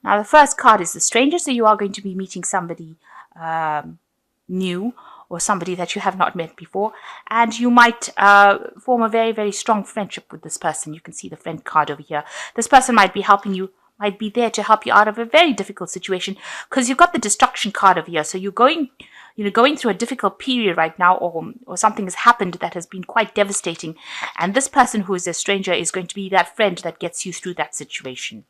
Now, the first card is the stranger, so you are going to be meeting somebody new or somebody that you have not met before, and you might form a very, very strong friendship with this person. You can see the friend card over here. This person might be helping you, might be there to help you out of a very difficult situation, because you've got the destruction card over here. So you're going through a difficult period right now, or something has happened that has been quite devastating, and this person who is a stranger is going to be that friend that gets you through that situation.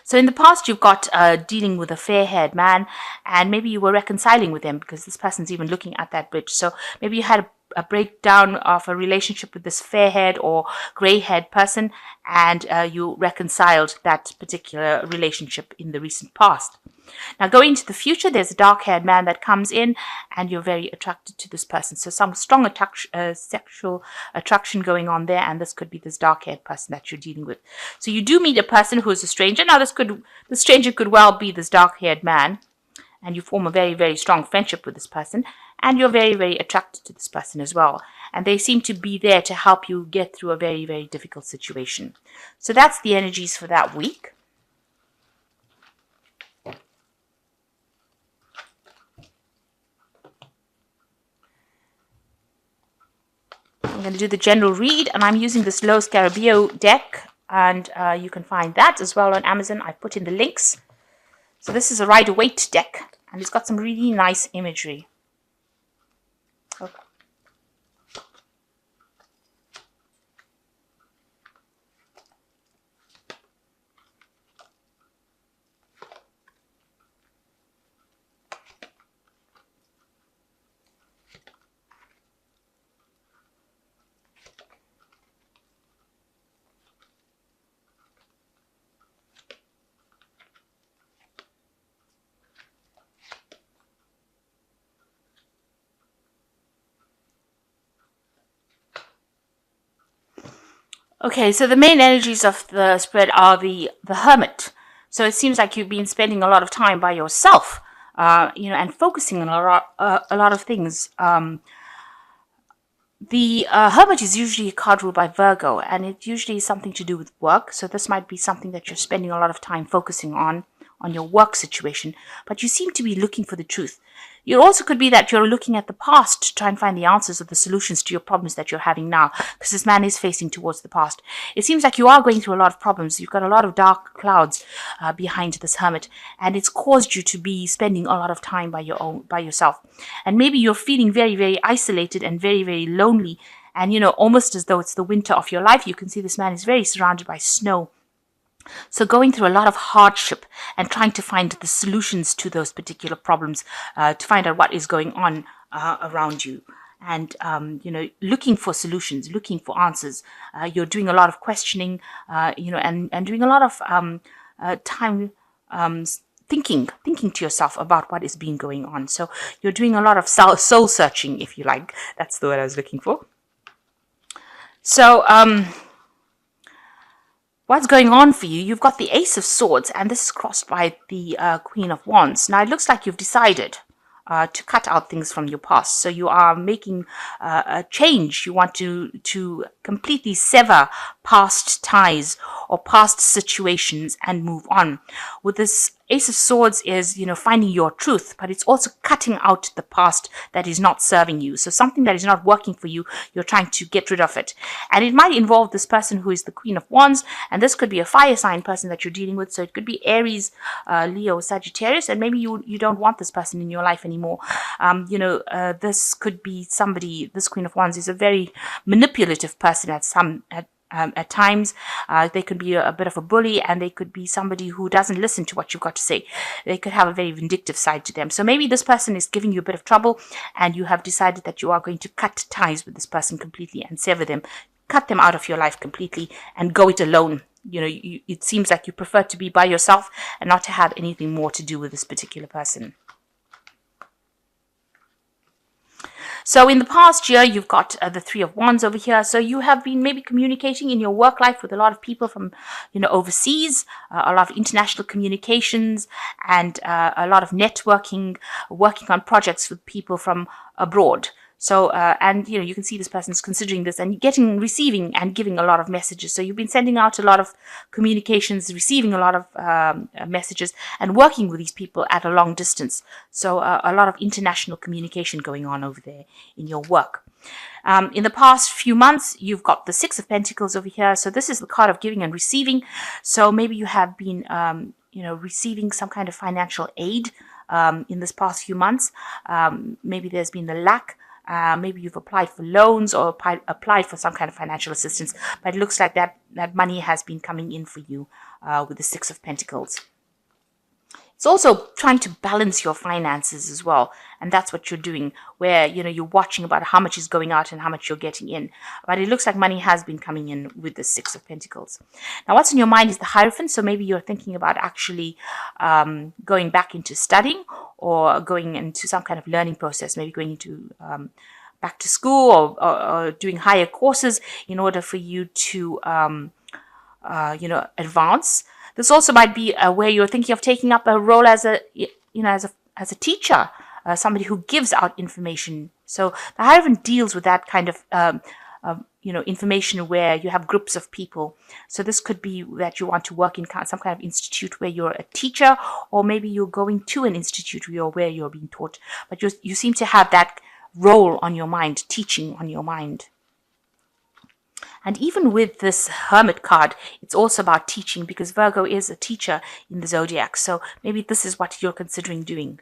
So in the past, you've got dealing with a fair-haired man, and maybe you were reconciling with him because this person's even looking at that bridge. So maybe you had a breakdown of a relationship with this fair-haired or grey-haired person, and you reconciled that particular relationship in the recent past. Now, going into the future, there's a dark-haired man that comes in, and you're very attracted to this person. So some strong sexual attraction going on there, and this could be this dark-haired person that you're dealing with. So you do meet a person who is a stranger. Now, the stranger could well be this dark-haired man, and you form a very, very strong friendship with this person, and you're very, very attracted to this person as well. And they seem to be there to help you get through a very, very difficult situation. So that's the energies for that week. I'm going to do the general read, and I'm using this Los Scarabeo deck, and you can find that as well on Amazon. I put in the links. So this is a Rider-Waite deck, and it's got some really nice imagery. Okay. Okay, so the main energies of the spread are the Hermit. So it seems like you've been spending a lot of time by yourself, and focusing on a lot of things. The Hermit is usually a card ruled by Virgo, and it usually is something to do with work. So this might be something that you're spending a lot of time focusing on your work situation, but you seem to be looking for the truth. It also could be that you're looking at the past to try and find the answers or the solutions to your problems that you're having now, because this man is facing towards the past. It seems like you are going through a lot of problems. You've got a lot of dark clouds behind this Hermit, and it's caused you to be spending a lot of time by yourself. And maybe you're feeling very, very isolated and very, very lonely, and almost as though it's the winter of your life. You can see this man is very surrounded by snow. So going through a lot of hardship and trying to find the solutions to those particular problems, to find out what is going on around you. And, looking for solutions, looking for answers. You're doing a lot of questioning, and doing a lot of time thinking to yourself about what is being going on. So you're doing a lot of soul searching, if you like. That's the word I was looking for. So, what's going on for you? You've got the Ace of Swords, and this is crossed by the Queen of Wands. Now, it looks like you've decided to cut out things from your past. So you are making a change. You want to completely sever past ties or past situations and move on. With this Ace of Swords is, finding your truth, but it's also cutting out the past that is not serving you. So something that is not working for you, you're trying to get rid of it. And it might involve this person who is the Queen of Wands, and this could be a fire sign person that you're dealing with. So it could be Aries, Leo, Sagittarius, and maybe you don't want this person in your life anymore. This could be somebody, this Queen of Wands is a very manipulative person at times. They could be a bit of a bully, and they could be somebody who doesn't listen to what you've got to say. They could have a very vindictive side to them. So maybe this person is giving you a bit of trouble, and you have decided that you are going to cut ties with this person completely and sever them, cut them out of your life completely, and go it alone. It seems like you prefer to be by yourself and not to have anything more to do with this particular person. So in the past year, you've got the Three of Wands over here. So you have been maybe communicating in your work life with a lot of people from, overseas, a lot of international communications, and a lot of networking, working on projects with people from abroad. So, and you can see this person's considering this and receiving and giving a lot of messages. So you've been sending out a lot of communications, receiving a lot of messages, and working with these people at a long distance. So a lot of international communication going on over there in your work. In the past few months, you've got the Six of Pentacles over here. So this is the card of giving and receiving. So maybe you have been, receiving some kind of financial aid in this past few months. Maybe there's been a lack. Maybe you've applied for loans or applied for some kind of financial assistance. But it looks like that money has been coming in for you with the Six of Pentacles. It's also trying to balance your finances as well. And that's what you're doing, where, you're watching about how much is going out and how much you're getting in. But it looks like money has been coming in with the Six of Pentacles. Now, what's in your mind is the Hierophant. So maybe you're thinking about actually going back into studying or going into some kind of learning process, maybe going into back to school or doing higher courses in order for you to, advance. This also might be where you're thinking of taking up a role as a teacher, somebody who gives out information. So the Hierophant deals with that kind of, information where you have groups of people. So this could be that you want to work in some kind of institute where you're a teacher, or maybe you're going to an institute where you're being taught. But you seem to have that role on your mind, teaching on your mind. And even with this Hermit card, it's also about teaching, because Virgo is a teacher in the zodiac. So maybe this is what you're considering doing.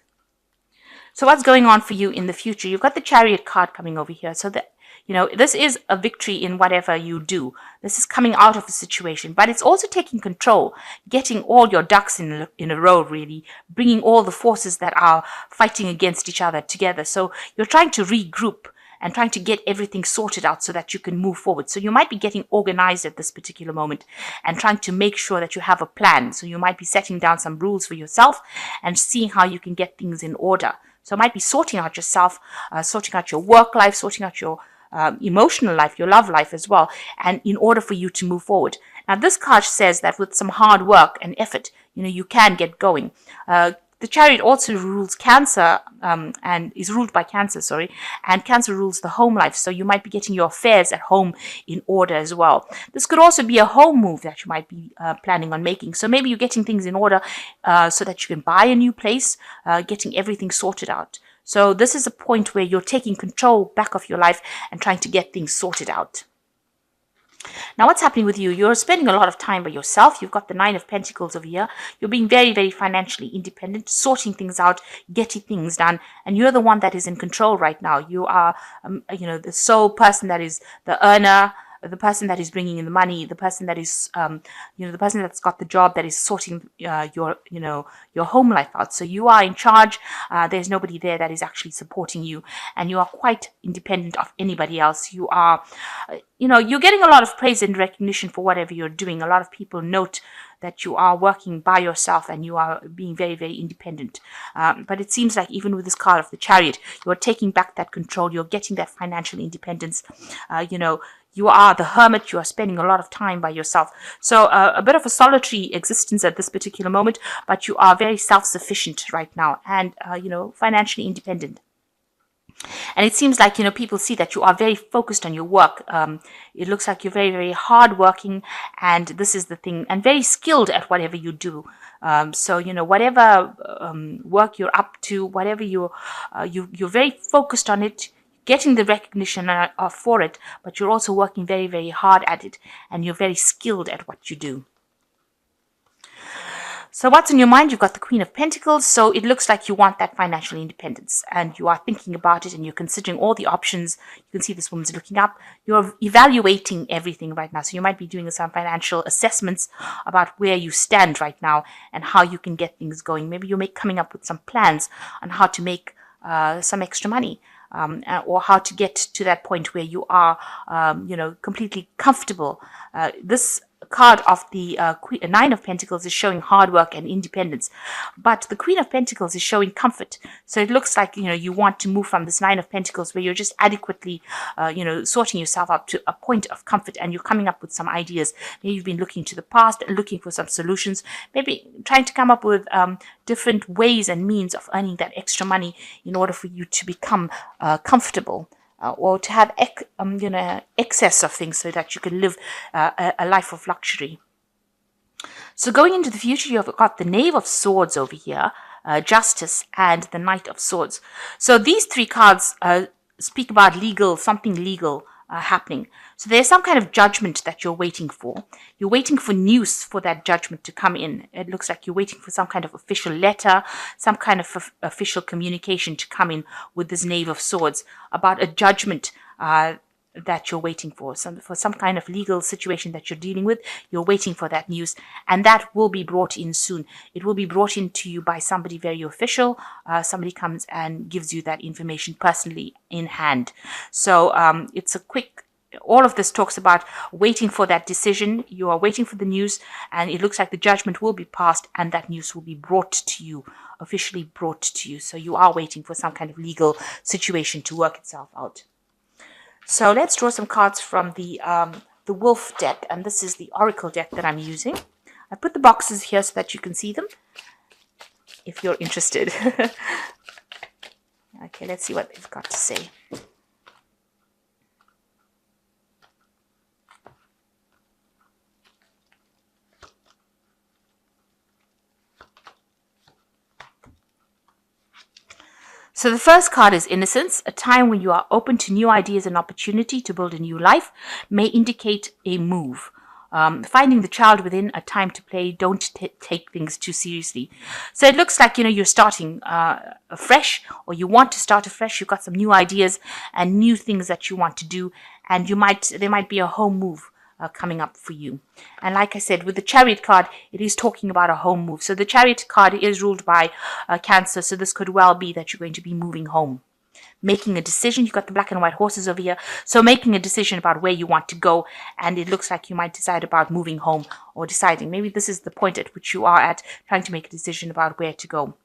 So what's going on for you in the future? You've got the Chariot card coming over here. So that, this is a victory in whatever you do. This is coming out of a situation, but it's also taking control, getting all your ducks in a row, really, bringing all the forces that are fighting against each other together. So you're trying to regroup and trying to get everything sorted out so that you can move forward. So you might be getting organized at this particular moment and trying to make sure that you have a plan. So you might be setting down some rules for yourself and seeing how you can get things in order. So it might be sorting out yourself, sorting out your work life, sorting out your emotional life, your love life as well, and in order for you to move forward. Now, this card says that with some hard work and effort, you can get going. The Chariot also rules Cancer, and is ruled by Cancer, and Cancer rules the home life. So you might be getting your affairs at home in order as well. This could also be a home move that you might be planning on making. So maybe you're getting things in order so that you can buy a new place, getting everything sorted out. So this is a point where you're taking control back of your life and trying to get things sorted out. Now, what's happening with you? You're spending a lot of time by yourself. You've got the Nine of Pentacles over here. You're being very, very financially independent, sorting things out, getting things done. And you're the one that is in control right now. You are, the sole person that is the earner, the person that is bringing in the money, the person that is, the person that's got the job that is sorting your home life out. So you are in charge. There's nobody there that is actually supporting you, and you are quite independent of anybody else. You are, you're getting a lot of praise and recognition for whatever you're doing. A lot of people note that you are working by yourself and you are being very, very independent. But it seems like even with this card of the Chariot, you're taking back that control. You're getting that financial independence. You are the hermit. You are spending a lot of time by yourself. So a bit of a solitary existence at this particular moment, but you are very self-sufficient right now and, financially independent. And it seems like, people see that you are very focused on your work. It looks like you're very, very hardworking, and this is the thing, and very skilled at whatever you do. So, whatever work you're up to, whatever you're very focused on it, getting the recognition for it, but you're also working very, very hard at it, and you're very skilled at what you do. So what's in your mind? You've got the Queen of Pentacles. So it looks like you want that financial independence, and you are thinking about it, and you're considering all the options. You can see this woman's looking up. You're evaluating everything right now. So you might be doing some financial assessments about where you stand right now and how you can get things going. Maybe you're coming up with some plans on how to make some extra money. Or how to get to that point where you are, completely comfortable. This card of the Nine of Pentacles is showing hard work and independence, but the Queen of Pentacles is showing comfort. So it looks like, you want to move from this Nine of Pentacles where you're just adequately, sorting yourself up to a point of comfort, and you're coming up with some ideas. Maybe you've been looking to the past and looking for some solutions, maybe trying to come up with different ways and means of earning that extra money in order for you to become comfortable. or to have excess of things so that you can live a life of luxury. So going into the future, you've got the Knave of Swords over here, Justice, and the Knight of Swords. So these three cards speak about something legal happening. So there's some kind of judgment that you're waiting for. You're waiting for news for that judgment to come in. It looks like you're waiting for some kind of official letter, some kind of official communication to come in with this Knave of Swords about a judgment that you're waiting for some kind of legal situation that you're dealing with. You're waiting for that news, and that will be brought in soon. It will be brought in to you by somebody very official. Somebody comes and gives you that information personally in hand. So it's a quick. All of this talks about waiting for that decision. You are waiting for the news, and it looks like the judgment will be passed, and that news will be brought to you, officially brought to you. So you are waiting for some kind of legal situation to work itself out. So let's draw some cards from the Wolf deck, and this is the Oracle deck that I'm using. I put the boxes here so that you can see them, if you're interested. Okay, let's see what they've got to say. So the first card is Innocence, a time when you are open to new ideas and opportunity to build a new life, may indicate a move. Finding the child within, a time to play, don't take things too seriously. So it looks like, you're starting afresh, or you want to start afresh. You've got some new ideas and new things that you want to do, and there might be a home move coming up for you. And like I said, with the Chariot card, it is talking about a home move. So the Chariot card is ruled by Cancer, so this could well be that you're going to be moving home, making a decision. You've got the black and white horses over here, so making a decision about where you want to go, and it looks like you might decide about moving home, or deciding maybe this is the point at which you are at, trying to make a decision about where to go.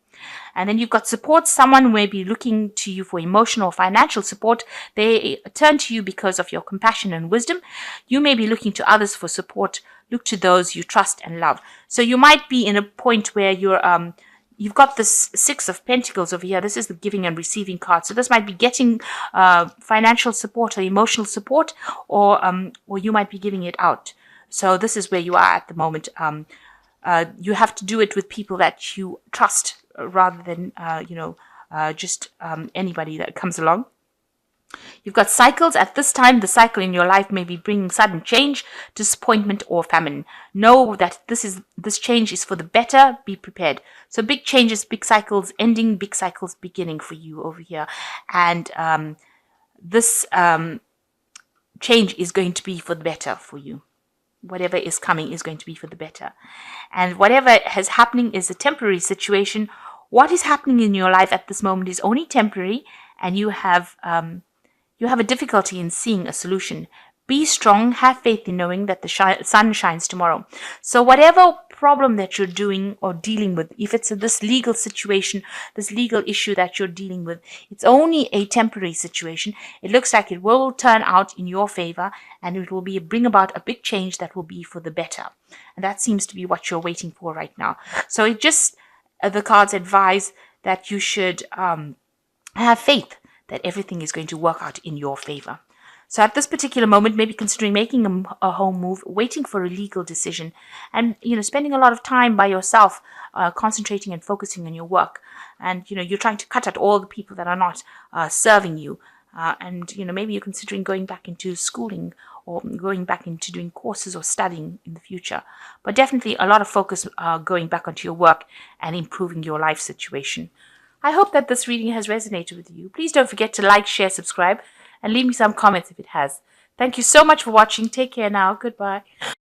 And then you've got support. Someone may be looking to you for emotional or financial support. They turn to you because of your compassion and wisdom. You may be looking to others for support. Look to those you trust and love. So you might be in a point where you've got this Six of Pentacles over here. This is the giving and receiving card. So this might be getting financial support or emotional support, or you might be giving it out. So this is where you are at the moment. You have to do it with people that you trust, rather than just anybody that comes along. You've got cycles. At this time, the cycle in your life may be bringing sudden change, disappointment, or famine. Know that this change is for the better. Be prepared. So big changes, big cycles ending, big cycles beginning for you over here. And this change is going to be for the better for you. Whatever is coming is going to be for the better. And whatever is happening is a temporary situation. What is happening in your life at this moment is only temporary, and you have a difficulty in seeing a solution. Be strong, have faith in knowing that the sun shines tomorrow. So whatever problem that you're doing or dealing with, if it's this legal situation, this legal issue that you're dealing with, it's only a temporary situation. It looks like it will turn out in your favor, and it will bring about a big change that will be for the better. And that seems to be what you're waiting for right now. So it just, the cards advise that you should have faith that everything is going to work out in your favor. So at this particular moment, maybe considering making a home move, waiting for a legal decision, and spending a lot of time by yourself, concentrating and focusing on your work. And you're trying to cut out all the people that are not serving you. And maybe you're considering going back into schooling, or going back into doing courses or studying in the future. But definitely a lot of focus going back onto your work and improving your life situation. I hope that this reading has resonated with you. Please don't forget to like, share, subscribe, and leave me some comments if it has. Thank you so much for watching. Take care now. Goodbye.